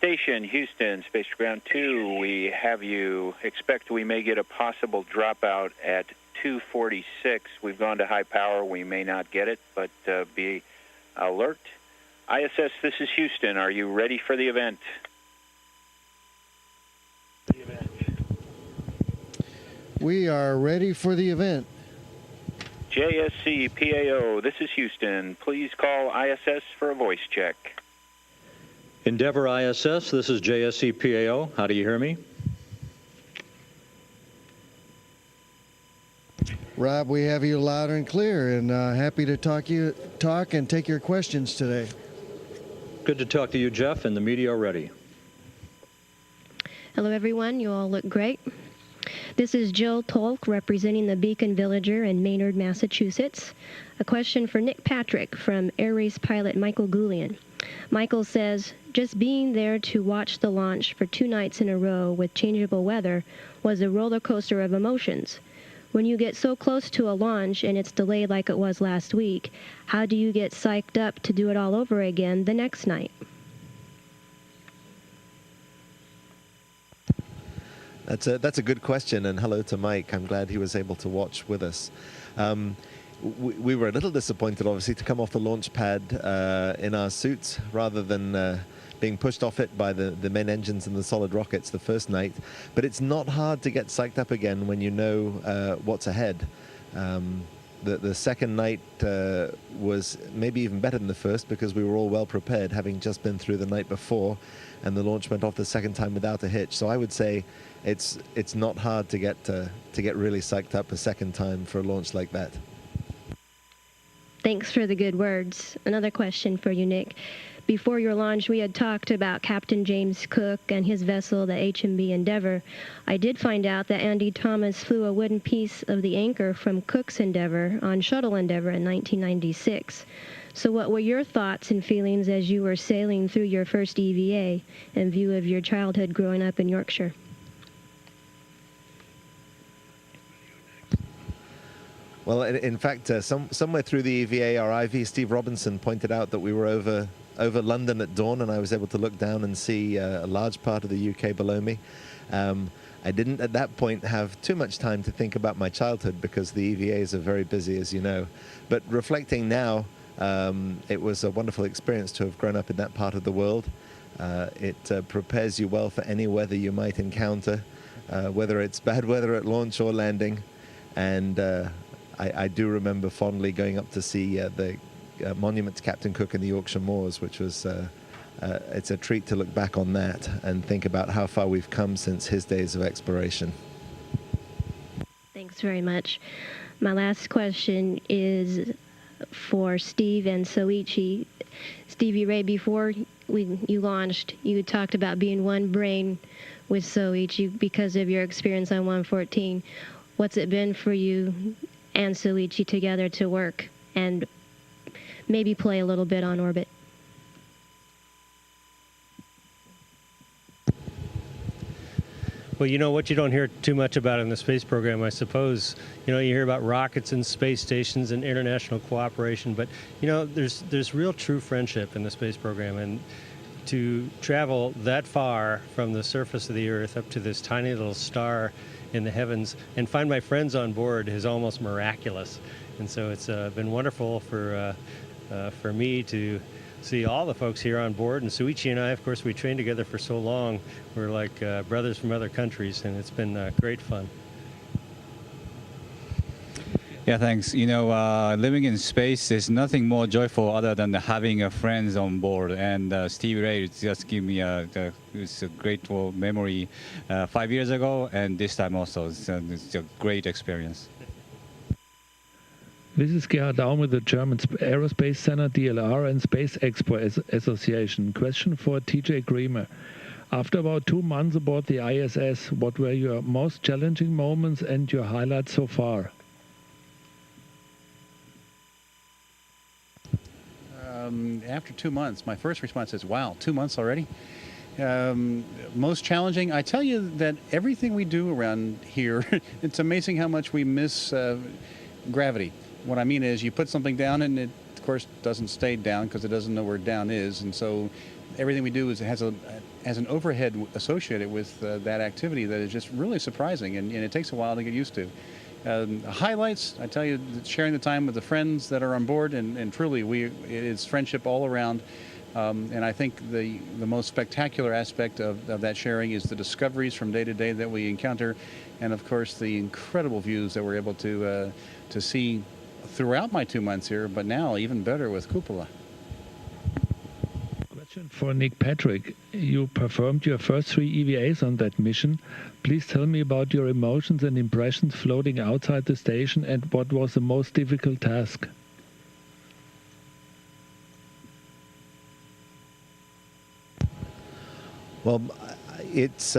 Station, Houston, Space Ground 2, we have you expect we may get a possible dropout at 246. We've gone to high power. We may not get it, but be alert. ISS, this is Houston. Are you ready for the event? We are ready for the event. JSC PAO, this is Houston. Please call ISS for a voice check. Endeavour ISS, this is JSC PAO. How do you hear me? Rob, we have you loud and clear, and happy to talk and take your questions today. Good to talk to you, Jeff, and the media are ready. Hello, everyone. You all look great. This is Jill Tolk representing the Beacon Villager in Maynard, Massachusetts. A question for Nick Patrick from Air Race pilot Michael Goulian. Michael says, just being there to watch the launch for 2 nights in a row with changeable weather was a roller coaster of emotions. When you get so close to a launch and it's delayed like it was last week, how do you get psyched up to do it all over again the next night? That's a good question, and hello to Mike. I'm glad he was able to watch with us. We were a little disappointed, obviously, to come off the launch pad in our suits rather than being pushed off it by the main engines and the solid rockets the first night. But it's not hard to get psyched up again when you know what's ahead. The second night was maybe even better than the first because we were all well prepared, having just been through the night before, and the launch went off the second time without a hitch. So I would say it's not hard to get really psyched up a second time for a launch like that. Thanks for the good words. Another question for you, Nick. Before your launch, we had talked about Captain James Cook and his vessel, the HMB Endeavour. I did find out that Andy Thomas flew a wooden piece of the anchor from Cook's Endeavour on Shuttle Endeavour in 1996. So what were your thoughts and feelings as you were sailing through your first EVA in view of your childhood growing up in Yorkshire? Well, in fact, somewhere through the EVA, our IV, Steve Robinson, pointed out that we were over London at dawn, and I was able to look down and see a large part of the UK below me. I didn't at that point have too much time to think about my childhood because the EVAs are very busy, as you know. But reflecting now, it was a wonderful experience to have grown up in that part of the world. It prepares you well for any weather you might encounter, whether it's bad weather at launch or landing. And I do remember fondly going up to see the monument to Captain Cook in the Yorkshire Moors, which was it's a treat to look back on that and think about how far we've come since his days of exploration. Thanks very much. My last question is for Steve and Soichi. Stevie Ray, before you launched, you talked about being one brain with Soichi because of your experience on 114. What's it been for you and Soichi together to work and maybe play a little bit on orbit? Well, you know what you don't hear too much about in the space program, I suppose. You know, you hear about rockets and space stations and international cooperation, but, you know, there's real true friendship in the space program. And to travel that far from the surface of the Earth up to this tiny little star in the heavens and find my friends on board is almost miraculous. And so it's been wonderful for me to see all the folks here on board. And Soichi and I, of course, we trained together for so long. We're like brothers from other countries, and it's been great fun. Yeah, thanks. You know, living in space is nothing more joyful other than having friends on board. And Stevie Ray just gave me it's a great memory 5 years ago, and this time also. It's a great experience. This is Gerhard Daum with the German Aerospace Center, DLR, and Space Expo Association. Question for TJ Creamer. After about 2 months aboard the ISS, what were your most challenging moments and your highlights so far? After 2 months, my first response is, wow, 2 months already? Most challenging, I tell you that everything we do around here, it's amazing how much we miss gravity. What I mean is you put something down and it, of course, doesn't stay down because it doesn't know where down is. And so everything we do has an overhead associated with that activity that is just really surprising, and it takes a while to get used to. Highlights, I tell you, sharing the time with the friends that are on board, and truly, it is friendship all around. And I think the most spectacular aspect of that sharing is the discoveries from day to day that we encounter, and of course the incredible views that we're able to see throughout my 2 months here, but now even better with Cupola. Question for Nick Patrick. You performed your first 3 EVAs on that mission. Please tell me about your emotions and impressions floating outside the station, and what was the most difficult task? Well, it's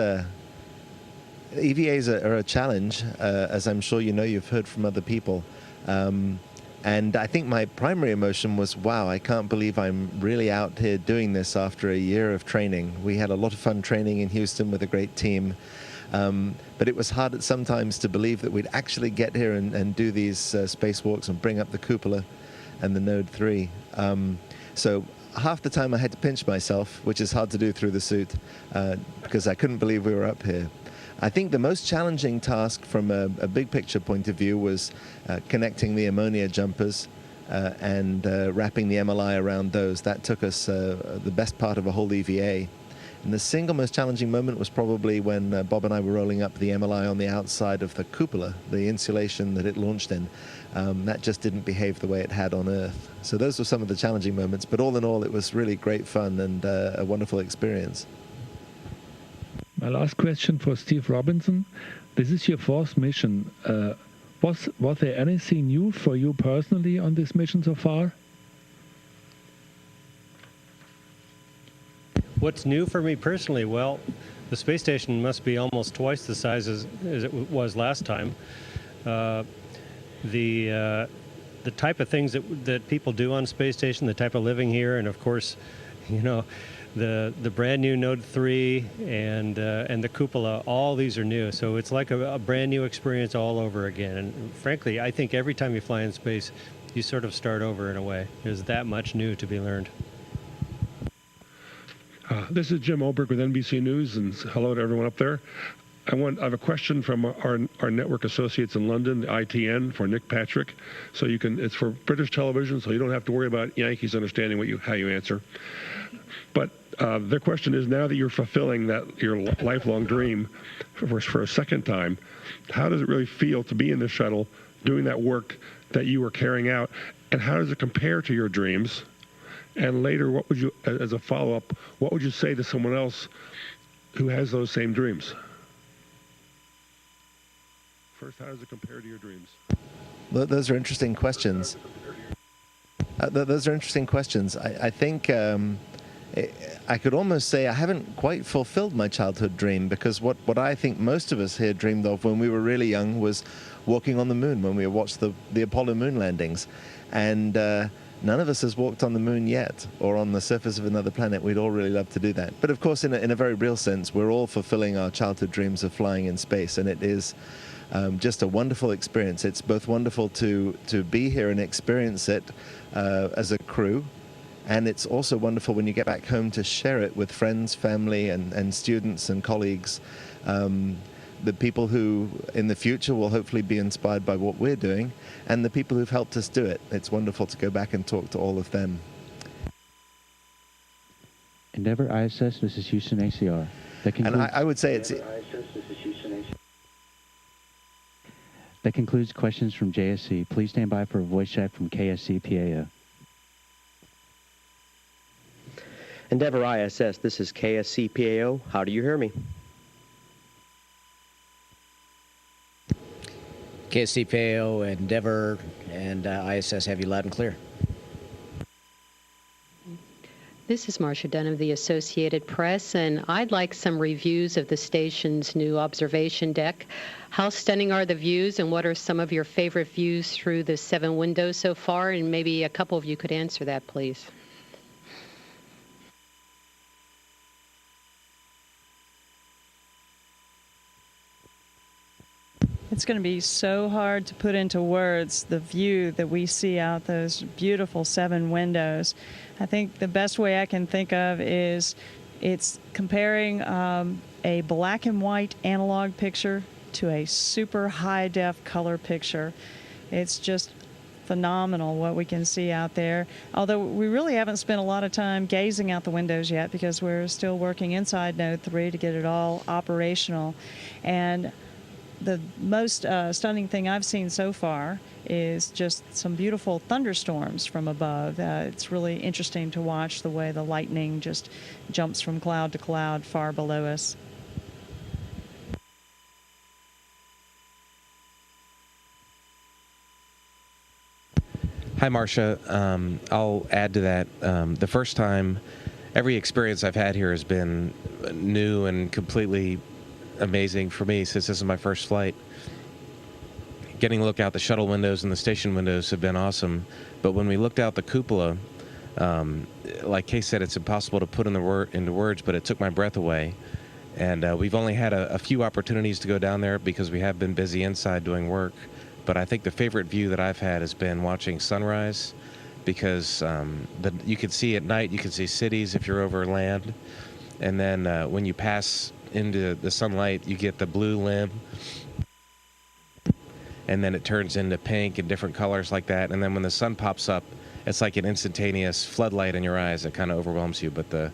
EVAs are a challenge, as I'm sure you know, you've heard from other people. And I think my primary emotion was, wow, I can't believe I'm really out here doing this after a year of training. We had a lot of fun training in Houston with a great team. But it was hard at sometimes to believe that we'd actually get here and do these spacewalks and bring up the cupola and the Node 3. So half the time I had to pinch myself, which is hard to do through the suit, because I couldn't believe we were up here. I think the most challenging task from a big picture point of view was connecting the ammonia jumpers and wrapping the MLI around those. That took us the best part of a whole EVA. And the single most challenging moment was probably when Bob and I were rolling up the MLI on the outside of the cupola, the insulation that it launched in. That just didn't behave the way it had on Earth. So those were some of the challenging moments. But all in all, it was really great fun and a wonderful experience. My last question for Steve Robinson. This is your 4th mission. Was there anything new for you personally on this mission so far? What's new for me personally? Well, the space station must be almost twice the size as it was last time. The type of things that people do on space station, the type of living here, and of course, the brand new Node 3 and the cupola, all these are new. So it's like a brand new experience all over again. And frankly, I think every time you fly in space, you sort of start over in a way. There's that much new to be learned. This is Jim Oberg with NBC News, and hello to everyone up there. I have a question from our network associates in London, the ITN, for Nick Patrick. So it's for British television, so you don't have to worry about Yankees understanding how you answer. But their question is, now that you're fulfilling your lifelong dream for a second time, how does it really feel to be in the shuttle, doing that work that you were carrying out, and how does it compare to your dreams? And later, what would you, as a follow-up, what would you say to someone else who has those same dreams? First, how does it compare to your dreams? Those are interesting questions. Those are interesting questions. I think I could almost say I haven't quite fulfilled my childhood dream, because what I think most of us here dreamed of when we were really young was walking on the moon, when we watched the Apollo moon landings. And none of us has walked on the moon yet, or on the surface of another planet. We'd all really love to do that. But of course, in a very real sense, we're all fulfilling our childhood dreams of flying in space, and it is just a wonderful experience. It's both wonderful to be here and experience it as a crew, and it's also wonderful when you get back home to share it with friends, family, and students and colleagues. The people who in the future will hopefully be inspired by what we're doing, and the people who've helped us do it. It's wonderful to go back and talk to all of them. Endeavour ISS, this is Houston ACR. And I would say That concludes questions from JSC. Please stand by for a voice check from KSC PAO. Endeavour ISS, this is KSC PAO. How do you hear me? KSC PAO, Endeavour, and ISS have you loud and clear. This is Marcia Dunn of the Associated Press, and I'd like some reviews of the station's new observation deck. How stunning are the views, and what are some of your favorite views through the 7 windows so far? And maybe a couple of you could answer that, please. It's going to be so hard to put into words the view that we see out those beautiful 7 windows. I think the best way I can think of is it's comparing a black and white analog picture to a super high def color picture. It's just phenomenal what we can see out there. Although we really haven't spent a lot of time gazing out the windows yet because we're still working inside Node 3 to get it all operational. And the most stunning thing I've seen so far is just some beautiful thunderstorms from above. It's really interesting to watch the way the lightning just jumps from cloud to cloud far below us. Hi, Marcia. I'll add to that. The first time, every experience I've had here has been new and completely amazing for me since this is my first flight. Getting to look out the shuttle windows and the station windows have been awesome. But when we looked out the cupola, like Kay said, it's impossible to put into words, but it took my breath away. And we've only had a few opportunities to go down there because we have been busy inside doing work. But I think the favorite view that I've had has been watching sunrise, because you can see at night, you can see cities if you're over land. And then when you pass into the sunlight, you get the blue limb. And then it turns into pink and different colors like that. And then when the sun pops up, it's like an instantaneous floodlight in your eyes that kind of overwhelms you. But the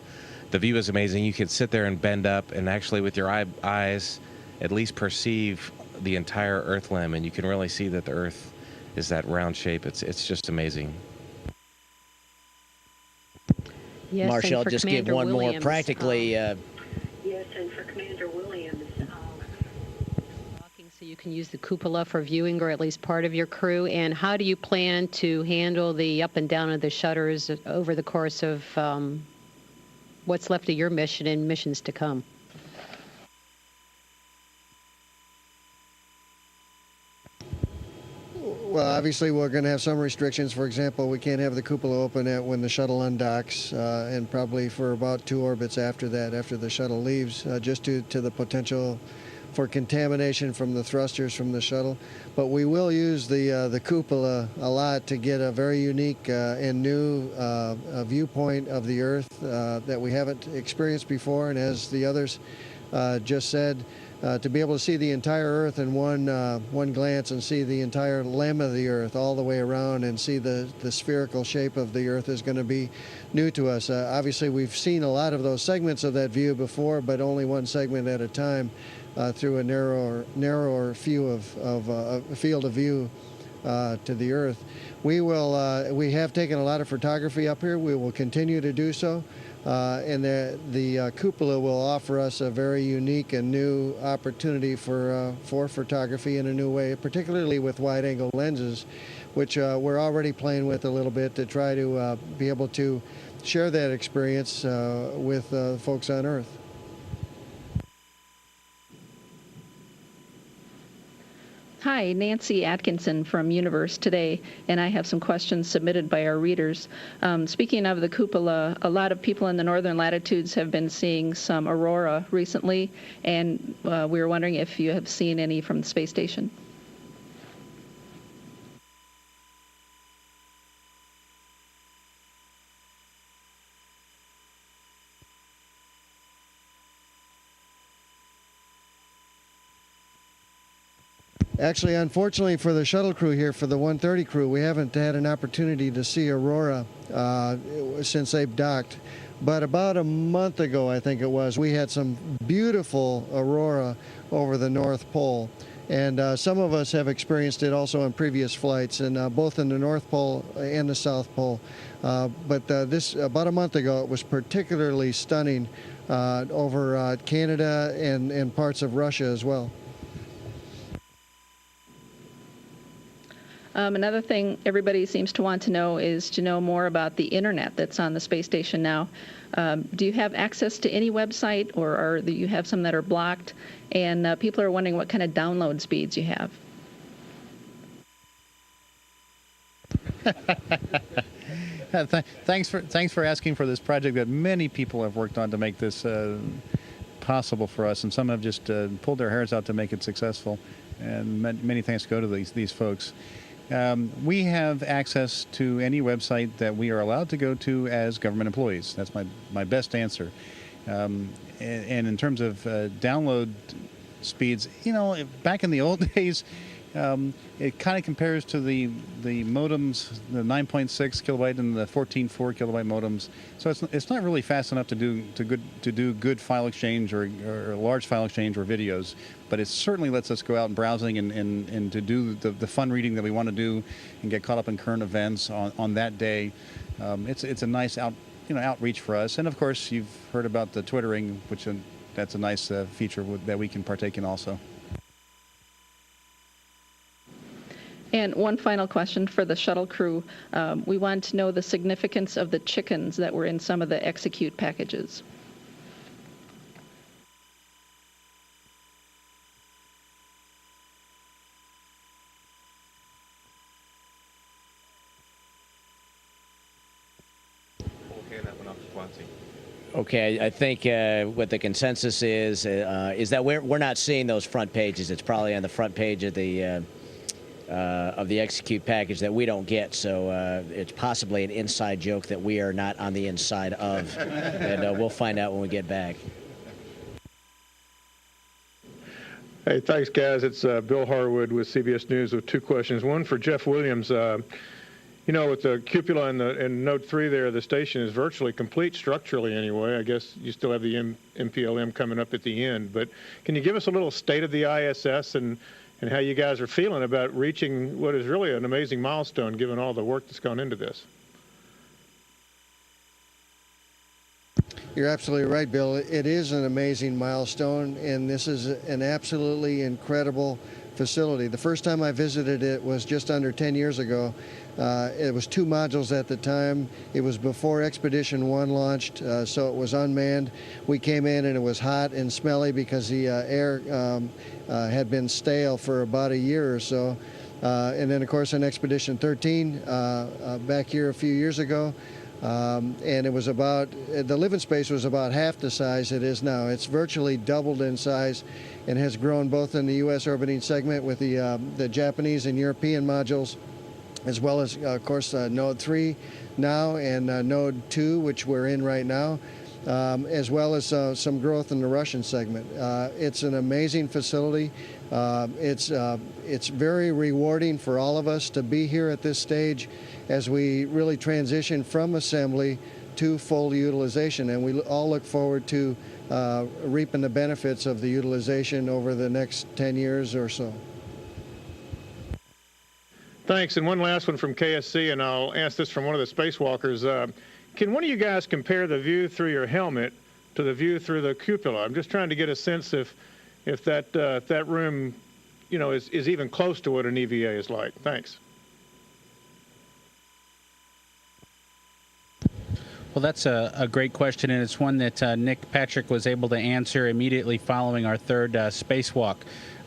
view is amazing. You can sit there and bend up and actually with your eyes at least perceive the entire Earth limb, and you can really see that the Earth is that round shape. It's just amazing. Yes, Marcia, I'll just Commander give one Williams, more practically. Yes, and for Commander Williams, so you can use the cupola for viewing, or at least part of your crew. And how do you plan to handle the up and down of the shutters over the course of what's left of your mission and missions to come? Well, obviously, we're going to have some restrictions. For example, we can't have the cupola open when the shuttle undocks, and probably for about 2 orbits after that, after the shuttle leaves, just due to the potential for contamination from the thrusters from the shuttle. But we will use the cupola a lot to get a very unique and new viewpoint of the Earth that we haven't experienced before. And as the others just said, to be able to see the entire Earth in one glance and see the entire limb of the Earth all the way around and see the spherical shape of the Earth is going to be new to us. Obviously, we've seen a lot of those segments of that view before, but only one segment at a time through a narrower field of view to the Earth. We have taken a lot of photography up here. We will continue to do so. And the cupola will offer us a very unique and new opportunity for photography in a new way, particularly with wide-angle lenses, which we're already playing with a little bit to try to be able to share that experience with folks on Earth. Hi, Nancy Atkinson from Universe Today, and I have some questions submitted by our readers. Speaking of the cupola, a lot of people in the northern latitudes have been seeing some aurora recently, and we were wondering if you have seen any from the space station. Actually, unfortunately for the shuttle crew here, for the 130 crew, we haven't had an opportunity to see aurora since they've docked. But about a month ago, I think it was, we had some beautiful aurora over the North Pole. And some of us have experienced it also on previous flights, and both in the North Pole and the South Pole. But this, about a month ago, it was particularly stunning over Canada and parts of Russia as well. Another thing everybody seems to want to know is to know more about the internet that's on the space station now. Do you have access to any website, or do you have some that are blocked? And people are wondering what kind of download speeds you have. Thanks for asking for this project that many people have worked on to make this impossible for us, and some have just pulled their hairs out to make it successful. And many thanks go to these folks. We have access to any website that we are allowed to go to as government employees. That's my best answer. And in terms of download speeds, back in the old days, it kind of compares to the modems, the 9.6 kilobyte and the 14.4 kilobyte modems. So it's not really fast enough to do good file exchange or large file exchange or videos. But it certainly lets us go out and browsing and to do the fun reading that we want to do and get caught up in current events on that day. It's a nice outreach for us. And of course, you've heard about the twittering, which that's a nice feature that we can partake in also. And one final question for the shuttle crew. We want to know the significance of the chickens that were in some of the execute packages. Okay, I think what the consensus is that we're not seeing those front pages. It's probably on the front page of the execute package that we don't get. So it's possibly an inside joke that we are not on the inside of, and we'll find out when we get back. Hey, thanks, guys. It's Bill Harwood with CBS News with two questions. One for Jeff Williams. With the cupola and Node 3 there, the station is virtually complete structurally anyway. I guess you still have the MPLM coming up at the end. But can you give us a little state of the ISS and how you guys are feeling about reaching what is really an amazing milestone given all the work that's gone into this? You're absolutely right, Bill. It is an amazing milestone, and this is an absolutely incredible facility. The first time I visited it was just under 10 years ago. It was 2 modules at the time. It was before Expedition 1 launched, so it was unmanned. We came in and it was hot and smelly because the air had been stale for about a year or so. And then, of course, in Expedition 13, back here a few years ago, and it was the living space was about half the size it is now. It's virtually doubled in size and has grown both in the U.S. orbiting segment with the Japanese and European modules, as well as, of course, Node 3 now and Node 2, which we're in right now, as well as some growth in the Russian segment. It's an amazing facility. It's very rewarding for all of us to be here at this stage as we really transition from assembly to full utilization, and we all look forward to reaping the benefits of the utilization over the next 10 years or so. Thanks. And one last one from KSC, and I'll ask this from one of the spacewalkers. Can one of you guys compare the view through your helmet to the view through the cupola? I'm just trying to get a sense if that room, is even close to what an EVA is like. Thanks. Well, that's a great question, and it's one that Nick Patrick was able to answer immediately following our third spacewalk.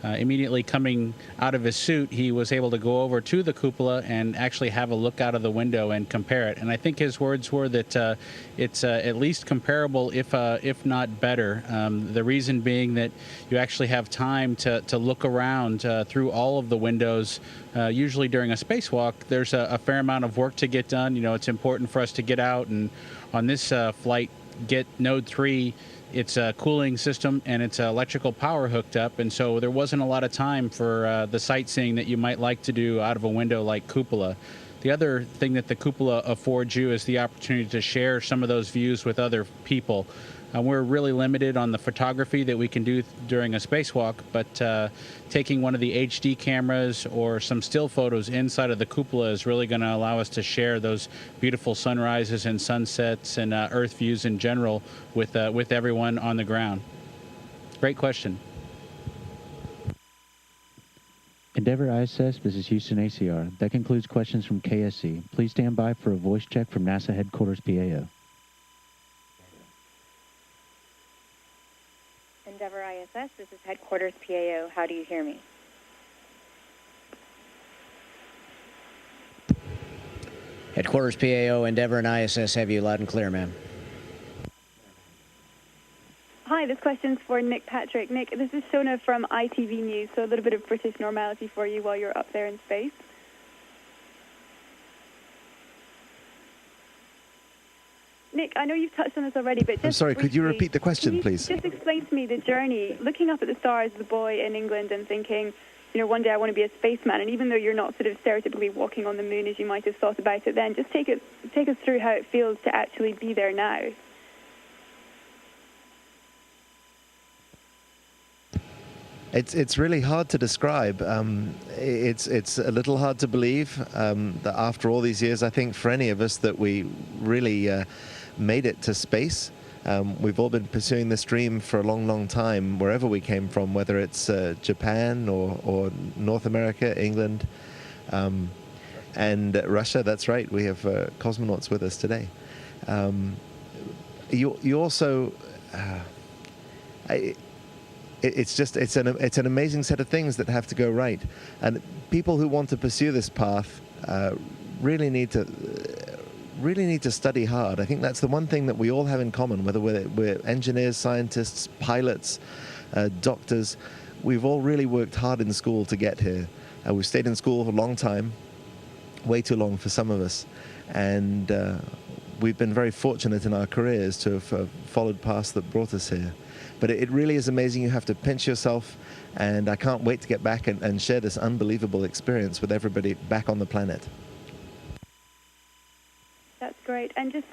Immediately coming out of his suit, he was able to go over to the cupola and actually have a look out of the window and compare it. And I think his words were that it's at least comparable, if not better. The reason being that you actually have time to look around through all of the windows. Usually during a spacewalk, there's a fair amount of work to get done. It's important for us to get out, and on this flight, get Node 3. It's a cooling system and it's electrical power hooked up, and so there wasn't a lot of time for the sightseeing that you might like to do out of a window like cupola. The other thing that the cupola affords you is the opportunity to share some of those views with other people. We're really limited on the photography that we can do during a spacewalk, but taking one of the HD cameras or some still photos inside of the cupola is really going to allow us to share those beautiful sunrises and sunsets and Earth views in general with everyone on the ground. Great question. Endeavour ISS, this is Houston ACR. That concludes questions from KSC. Please stand by for a voice check from NASA Headquarters PAO. Endeavour ISS, this is Headquarters PAO. How do you hear me? Headquarters PAO, Endeavour and ISS have you loud and clear, ma'am. Hi, Hi, this question's for Nick Patrick. Nick, this is Shona from ITV News, so a little bit of British normality for you while you're up there in space. Nick, I know you've touched on this already, but just I'm sorry, briefly, could you repeat the question, please? Just explain to me the journey, looking up at the stars as a boy in England and thinking, one day I want to be a spaceman, and even though you're not sort of stereotypically walking on the moon as you might have thought about it then, just take us through how it feels to actually be there now. It's really hard to describe. It's a little hard to believe that after all these years, I think for any of us that we really made it to space. We've all been pursuing this dream for a long, long time, wherever we came from, whether it's Japan or North America, England, and Russia. That's right. We have cosmonauts with us today. You also. It's an amazing set of things that have to go right, and people who want to pursue this path really need to study hard. I think that's the one thing that we all have in common, whether we're engineers, scientists, pilots, doctors. We've all really worked hard in school to get here. We've stayed in school for a long time, way too long for some of us, and we've been very fortunate in our careers to have followed paths that brought us here. But it really is amazing. You have to pinch yourself, and I can't wait to get back and share this unbelievable experience with everybody back on the planet. That's great. And just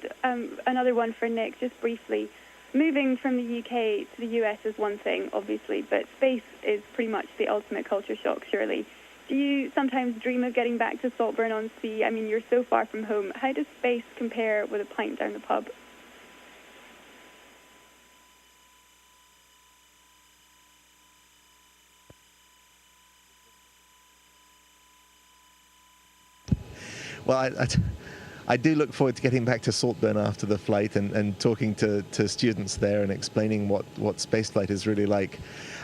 another one for Nick, just briefly. Moving from the UK to the US is one thing, obviously, but space is pretty much the ultimate culture shock, surely. Do you sometimes dream of getting back to Saltburn-on-Sea? I mean, you're so far from home. How does space compare with a pint down the pub? Well, I do look forward to getting back to Saltburn after the flight and talking to students there and explaining what spaceflight is really like.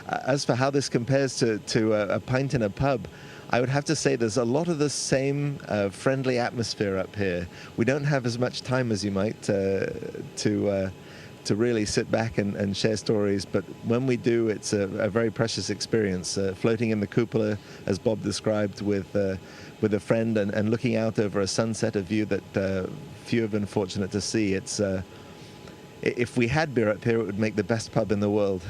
As for how this compares to a pint in a pub, I would have to say there's a lot of the same friendly atmosphere up here. We don't have as much time as you might to really sit back and share stories, but when we do, it's a very precious experience. Floating in the cupola, as Bob described, with a friend and looking out over a sunset, a view that few have been fortunate to see. It's if we had beer up here, it would make the best pub in the world.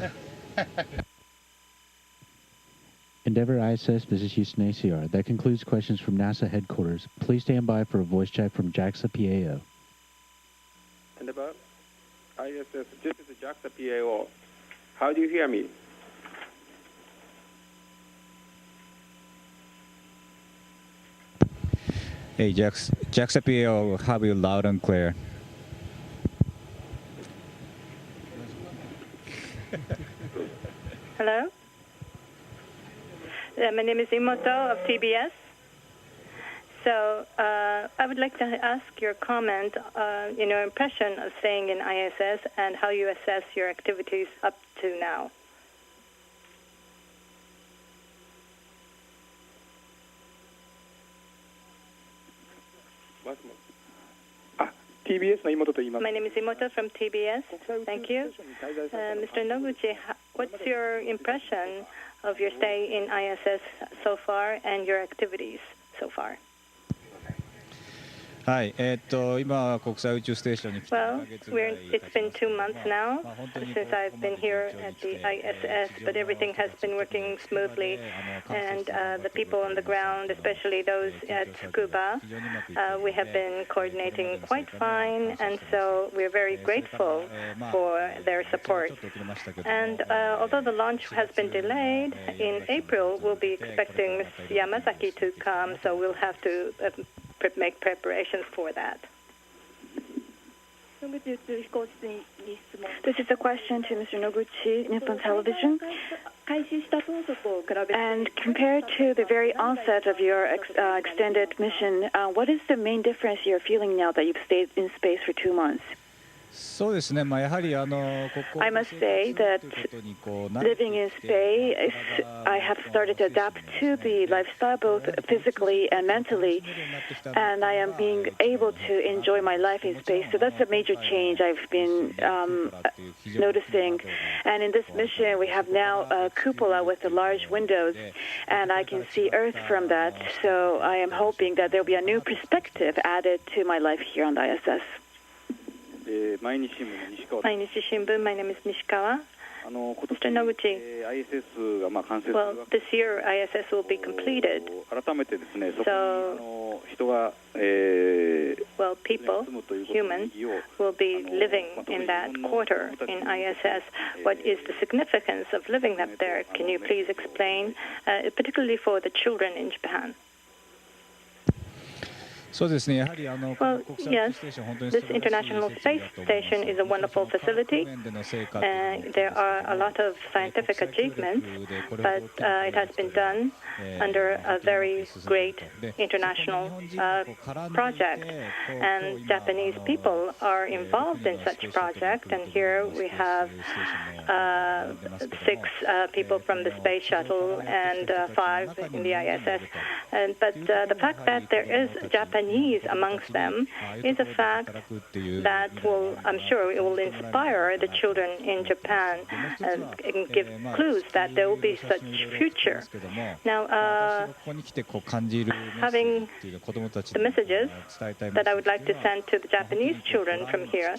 Endeavour ISS, this is Houston ACR. That concludes questions from NASA headquarters. Please stand by for a voice check from JAXA PAO. Endeavour ISS, this is JAXA PAO. How do you hear me? Hey, JAXA PAO, have you loud and clear? Hello? My name is Imoto of TBS. So I would like to ask your comment, your impression of staying in ISS and how you assess your activities up to now. TBS の妹と言います。 My name is Imoto from TBS. Thank you. Mr. Noguchi, what's your impression of your stay in ISS so far and your activities so far? はい、今は国際宇宙ステーションに来て Well, it's been 2 months now since I've been here at the ISS, but everything has been working smoothly, and the people on the ground, especially those at Cuba, we have been coordinating quite fine, and so we're very grateful for their support. And although the launch has been delayed, in April we'll be expecting Ms. Yamazaki to come, so we'll have to make preparations for that. This is a question to Mr. Noguchi, Nippon Television. And compared to the very onset of your extended mission, what is the main difference you're feeling now that you've stayed in space for 2 months? I must say that living in space, I have started to adapt to the lifestyle both physically and mentally, and I am being able to enjoy my life in space. So that's a major change I've been noticing. And in this mission, we have now a cupola with the large windows, and I can see Earth from that. So I am hoping that there will be a new perspective added to my life here on the ISS. 毎日新聞 My name is Nishikawa. Mr. Noguchi, well, this year ISS will be completed. So, well, people, humans, will be living in that quarter in ISS. What is the significance of living up there? Can you please explain, particularly for the children in Japan? Well, yes, this International Space Station is a wonderful facility. There are a lot of scientific achievements, but it has been done under a very great international project. And Japanese people are involved in such project. And here we have 6 people from the space shuttle and 5 in the ISS. But the fact that there is Japanese amongst them is a fact that will, I'm sure, it will inspire the children in Japan and give clues that there will be such future. Now, having the messages that I would like to send to the Japanese children from here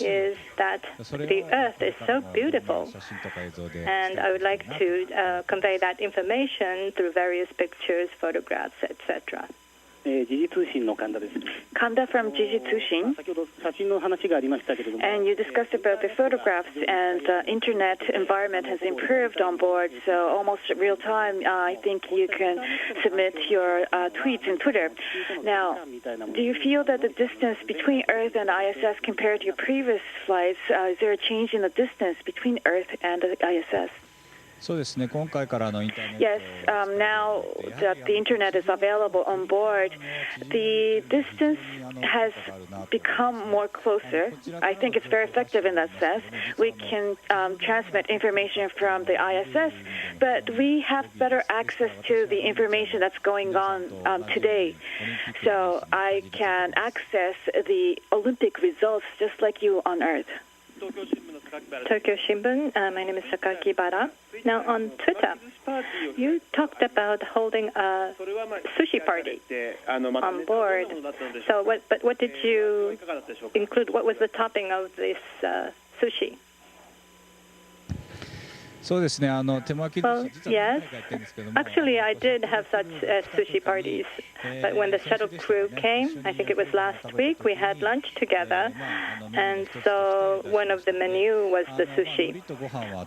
is that the Earth is so beautiful, and I would like to convey that information through various pictures, photographs, etc. Kanda from Jiji Tsushin. And you discussed about the photographs, and the internet environment has improved on board, so almost real time, I think you can submit your tweets in Twitter. Now, do you feel that the distance between Earth and ISS compared to your previous flights, is there a change in the distance between Earth and the ISS? Yes, now that the internet is available on board, the distance has become more closer. I think it's very effective in that sense. We can transmit information from the ISS, but we have better access to the information that's going on today. So I can access the Olympic results just like you on Earth. Tokyo Shimbun, my name is Sakaki Bara. Now, on Twitter, you talked about holding a sushi party on board. So, what did you include? What was the topping of this sushi? Well, yes. Actually, I did have such sushi parties. But when the shuttle crew came, I think it was last week, we had lunch together. And so one of the menu was the sushi.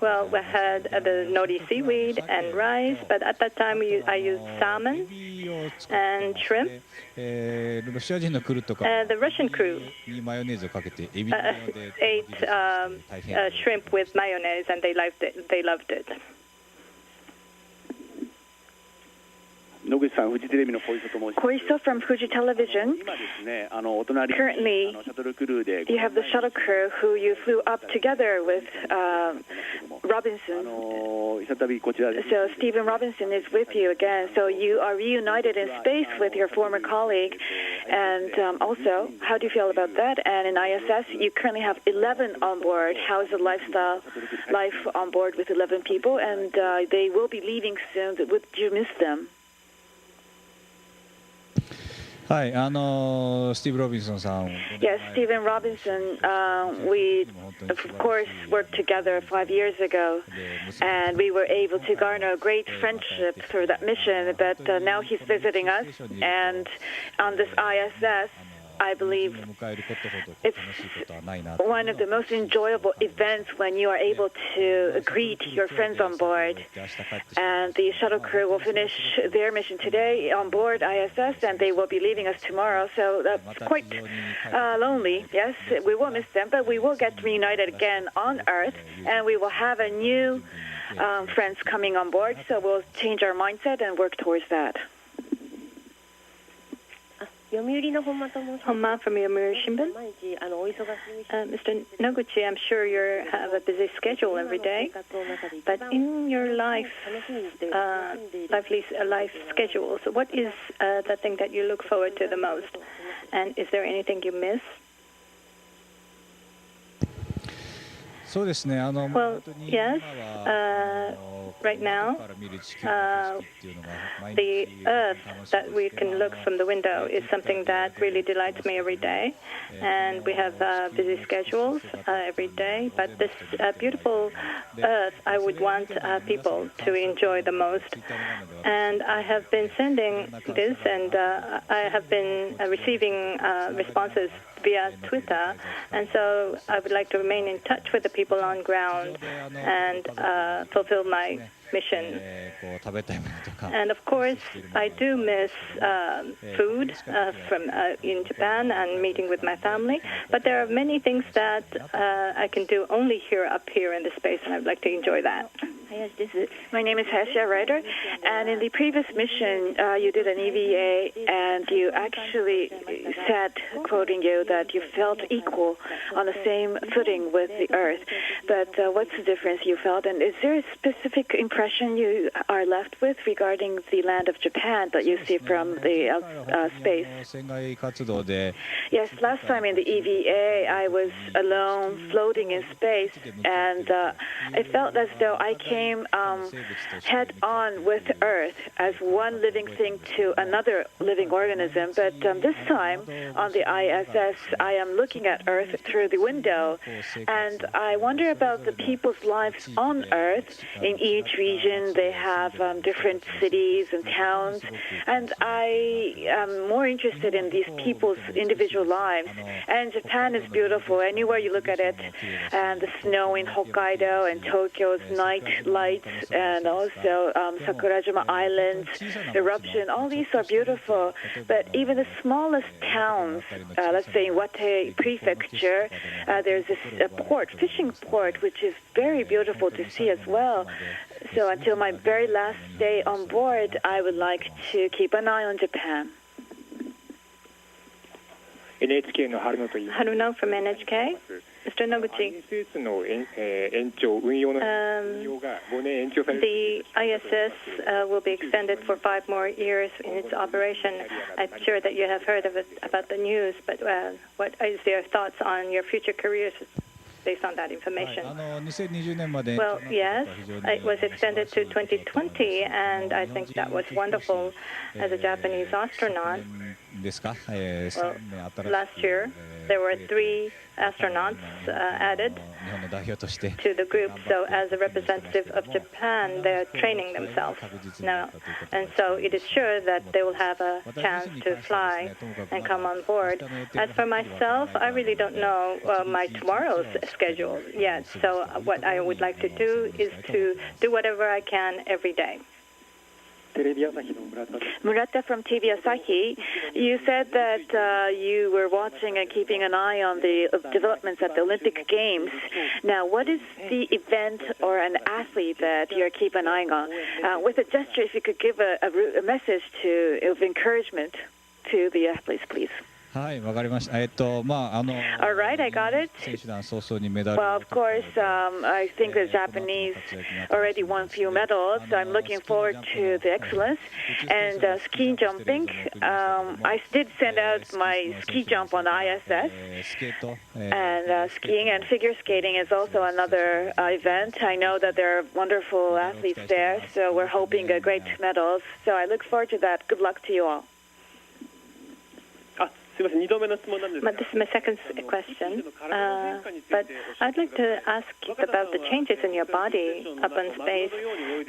Well, we had the nori seaweed and rice, but at that time I used salmon and shrimp. The Russian crew ate shrimp with mayonnaise, and they loved it. Koiso from Fuji Television. Currently, you have the shuttle crew who you flew up together with Robinson. So Stephen Robinson is with you again. So you are reunited in space with your former colleague. And also, how do you feel about that? And in ISS, you currently have 11 on board. How is the life on board with 11 people? And they will be leaving soon. Would you miss them? Hi, Steve Robinson-san. Yes, Stephen Robinson. We, of course, worked together 5 years ago, and we were able to garner a great friendship through that mission. But now he's visiting us, and on this ISS, I believe it's one of the most enjoyable events when you are able to greet your friends on board. And the shuttle crew will finish their mission today on board ISS, and they will be leaving us tomorrow. So that's quite lonely. Yes, we will miss them, but we will get reunited again on Earth, and we will have a new friends coming on board. So we'll change our mindset and work towards that. Honma from Yomiuri Shimbun. Mr. Noguchi, I'm sure you have a busy schedule every day, but in your life schedule, so what is the thing that you look forward to the most? And is there anything you miss? Well, yes. Right now, the Earth that we can look from the window is something that really delights me every day. And we have busy schedules every day. But this beautiful Earth, I would want people to enjoy the most. And I have been sending this, and I have been receiving responses via Twitter, and so I would like to remain in touch with the people on ground and fulfill my mission. And of course, I do miss food from in Japan and meeting with my family, but there are many things that I can do only up here in the space, and I'd like to enjoy that. My name is Hasia Ryder, and in the previous mission, you did an EVA, and you actually said, quoting you, that you felt equal on the same footing with the Earth. But what's the difference you felt, and is there a specific impression you are left with regarding the land of Japan that you see from the space? Yes, last time in the EVA, I was alone floating in space, and I felt as though I came head-on with Earth as one living thing to another living organism. But this time on the ISS, I am looking at Earth through the window, and I wonder about the people's lives on Earth. In each region, they have different cities and towns, and I am more interested in these people's individual lives. And Japan is beautiful anywhere you look at it, and the snow in Hokkaido and Tokyo's night lights, and also Sakurajima Islands, eruption, all these are beautiful. But even the smallest towns, let's say in Wate Prefecture, there's this fishing port, which is very beautiful to see as well. So until my very last day on board, I would like to keep an eye on Japan. Haruno from NHK. Mr. Noguchi, the ISS will be extended for 5 more years in its operation. I'm sure that you have heard about the news, but what is your thoughts on your future careers based on that information? Well, yes, it was extended to 2020, and I think that was wonderful as a Japanese astronaut. Well, last year, there were 3 astronauts added to the group. So as a representative of Japan, they're training themselves now. And so it is sure that they will have a chance to fly and come on board. As for myself, I really don't know my tomorrow's schedule yet. So what I would like to do is to do whatever I can every day. Murata from TV Asahi, you said that you were watching and keeping an eye on the developments at the Olympic Games. Now, what is the event or an athlete that you're keeping an eye on? With a gesture, if you could give a message of encouragement to the athletes, please. All right, I got it. Well, of course, I think the Japanese already won a few medals, so I'm looking forward to the excellence. And ski jumping, I did send out my ski jump on the ISS. And skiing and figure skating is also another event. I know that there are wonderful athletes there, so we're hoping great medals. So I look forward to that. Good luck to you all. But this is my second question. But I'd like to ask about the changes in your body up in space.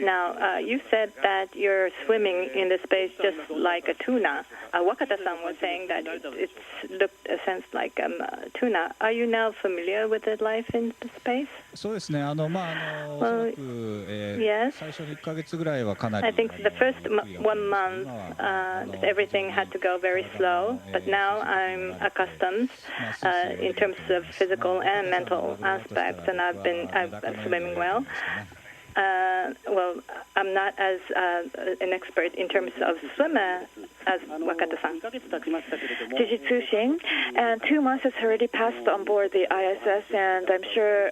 Now, you said that you're swimming in the space just like a tuna. Wakata-san was saying that it looked a sense like tuna. Are you now familiar with the life in the space? Well, yes. I think the first 1 month, everything had to go very slow, but now I'm accustomed in terms of physical and mental aspects, and I'm swimming well. Well, I'm not as an expert in terms of Wakata-san. 時事通信, and 2 months has already passed on board the ISS, and I'm sure,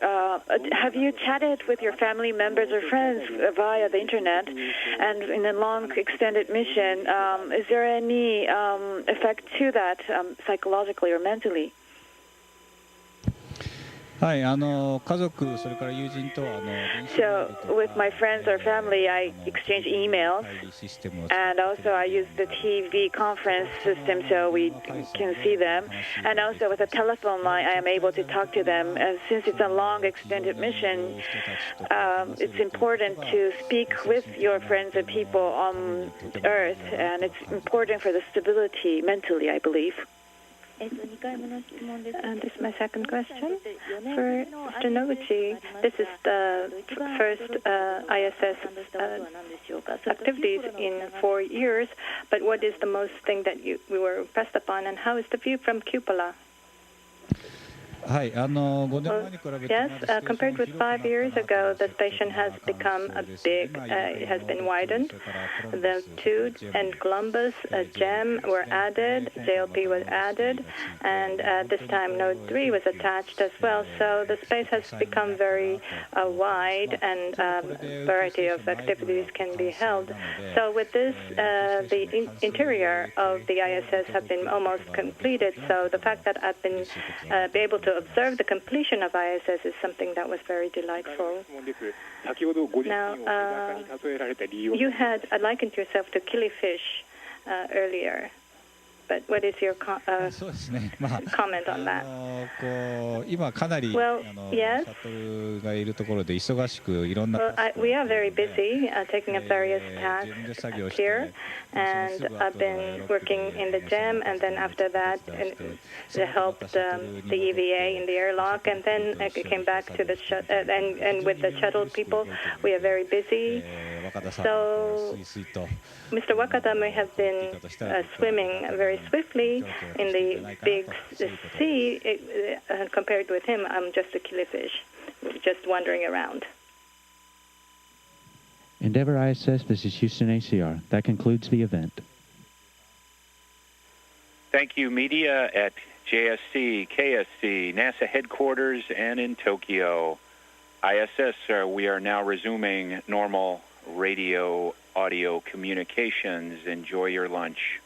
have you chatted with your family members or friends via the internet? And in a long extended mission, is there any effect to that psychologically or mentally? はい、家族、それから友人とはSo with my friends or family, I exchange emails, and also I use the TV conference system so we can see them. And also with a telephone line, I am able to talk to them. And since it's a long extended mission, it's important to speak with your friends and people on Earth, and it's important for the stability mentally, I believe. And this is my second question. For Mr. Noguchi, this is the first ISS activities in 4 years, but what is the most thing that we were impressed upon, and how is the view from cupola? Yes, compared with 5 years ago, the station has become big. It has been widened. The Tude and Columbus GEM were added, JLP was added, and this time Node 3 was attached as well. So the space has become very wide, and a variety of activities can be held. So with this, the interior of the ISS have been almost completed. So the fact that I've been able to observe the completion of ISS is something that was very delightful. Now, you had likened yourself to killifish earlier, but what is your comment on that? 今かなり Well, yes. シャトルがいるところで忙しくいろんな we are very busy taking up various tasks here, and I've been working in the GEM, and then after that, helped the EVA in the airlock, and then I came back to the and with the shuttle people, we are very busy. So Mr. Wakata may have been swimming very swiftly in the big sea. Compared with him, I'm just a killifish, just wandering around. Endeavour ISS, this is Houston ACR. That concludes the event. Thank you, media at JSC, KSC, NASA headquarters, and in Tokyo. ISS, we are now resuming normal radio audio communications. Enjoy your lunch.